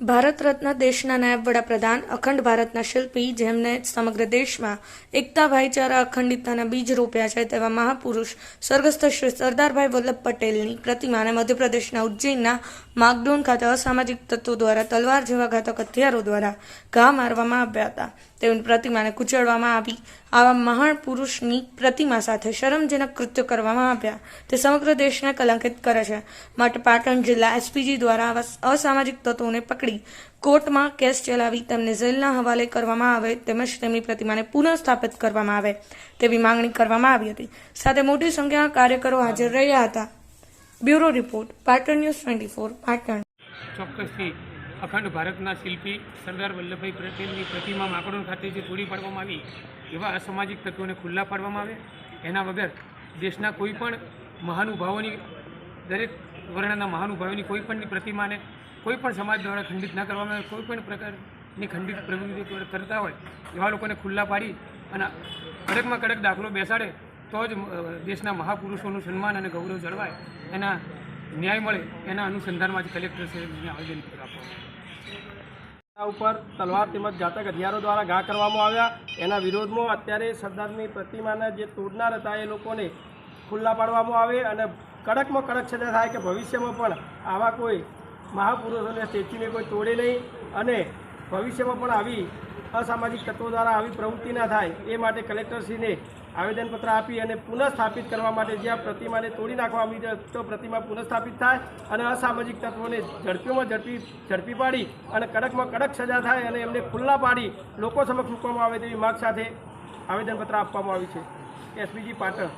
ભારત રત્ન દેશના નાયબ વડાપ્રધાન, અખંડ ભારતના શિલ્પી, જેમને સમગ્ર દેશમાં એકતા, ભાઈચારા, અખંડિતતાના બીજ રોપ્યા છે તેવા મહાપુરુષ સ્વર્ગસ્થ શ્રી સરદારભાઈ વલ્લભ પટેલની પ્રતિમાને મધ્યપ્રદેશના ઉજ્જૈનના માગડોન ખાતે અસામાજિક તત્વો દ્વારા તલવાર જેવા ઘાતક હથિયારો દ્વારા ઘા મારવામાં આવ્યા હતા. તેની પ્રતિમાને કુચલવામાં આવી. આવા મહાન પુરુષની પ્રતિમા સાથે શરમજનક કૃત્યો કરવામાં આવ્યા તે સમગ્ર દેશને કલંકિત કરે છે. માટે પાટણ જિલ્લા એસપીજી દ્વારા આવા અસામાજિક તત્વોને પકડી કોર્ટમાં કેસ ચલાવી તેમને જેલના હવાલે કરવામાં આવે તેમજ તેમની પ્રતિમાને પુનઃ સ્થાપિત કરવામાં આવે તેવી માંગણી કરવામાં આવી હતી. સાથે મોટી સંખ્યામાં કાર્યકરો હાજર રહ્યા હતા. Bureau report, Patan news 24, Patan. ચોક્કસથી અખંડ ભારતના શિલ્પી સરદાર વલ્લભભાઈ પટેલની પ્રતિમા માકડોન ખાતે જે તોડી પાડવામાં આવી એવા અસામાજિક તત્વોને ખુલ્લા પાડવામાં આવે. એના વગર દેશના કોઈ પણ મહાનુભાવોની, દરેક વર્ણના મહાનુભાવોની કોઈ પણની પ્રતિમાને કોઈ પણ સમાજ દ્વારા ખંડિત ન કરવામાં આવે, કોઈ પણ પ્રકારની ખંડિત પ્રવૃત્તિ કરતા હોય એવા લોકોને ખુલ્લા પાડી અને કડકમાં કડક દાખલો બેસાડે તો જ દેશના મહાપુરુષોનું સન્માન અને ગૌરવ જળવાય, એના ન્યાય મળે. એના અનુસંધાનમાંથી કલેક્ટરશ્રીને આવેદનપત્ર આપવામાં ઉપર તલવાર તેમજ ઘાતક હથિયારો દ્વારા ઘા કરવામાં આવ્યા. એના વિરોધમાં અત્યારે સરદારની પ્રતિમાના જે તોડનાર હતા એ લોકોને ખુલ્લા પાડવામાં આવે અને કડકમાં કડક સજા થાય કે ભવિષ્યમાં પણ આવા કોઈ મહાપુરુષોને સ્ટેચ્યુને કોઈ તોડે નહીં અને ભવિષ્યમાં પણ આવી અસામાજિક તત્વો દ્વારા આવી પ્રવૃત્તિ ના થાય એ માટે કલેક્ટરશ્રીને આવેદનપત્ર આપી અને પુનઃસ્થાપિત કરવા માટે જ્યાં પ્રતિમાને તોડી નાખવામાં આવી તો પ્રતિમા પુનઃસ્થાપિત થાય અને અસામાજિક તત્વોને ઝડપી પાડી અને કડકમાં કડક સજા થાય અને એમને ખુલ્લા પાડી લોકો સમક્ષ મૂકવામાં આવે તેવી માગ સાથે આવેદનપત્ર આપવામાં આવ્યું છે. એસપીજી પાટણ.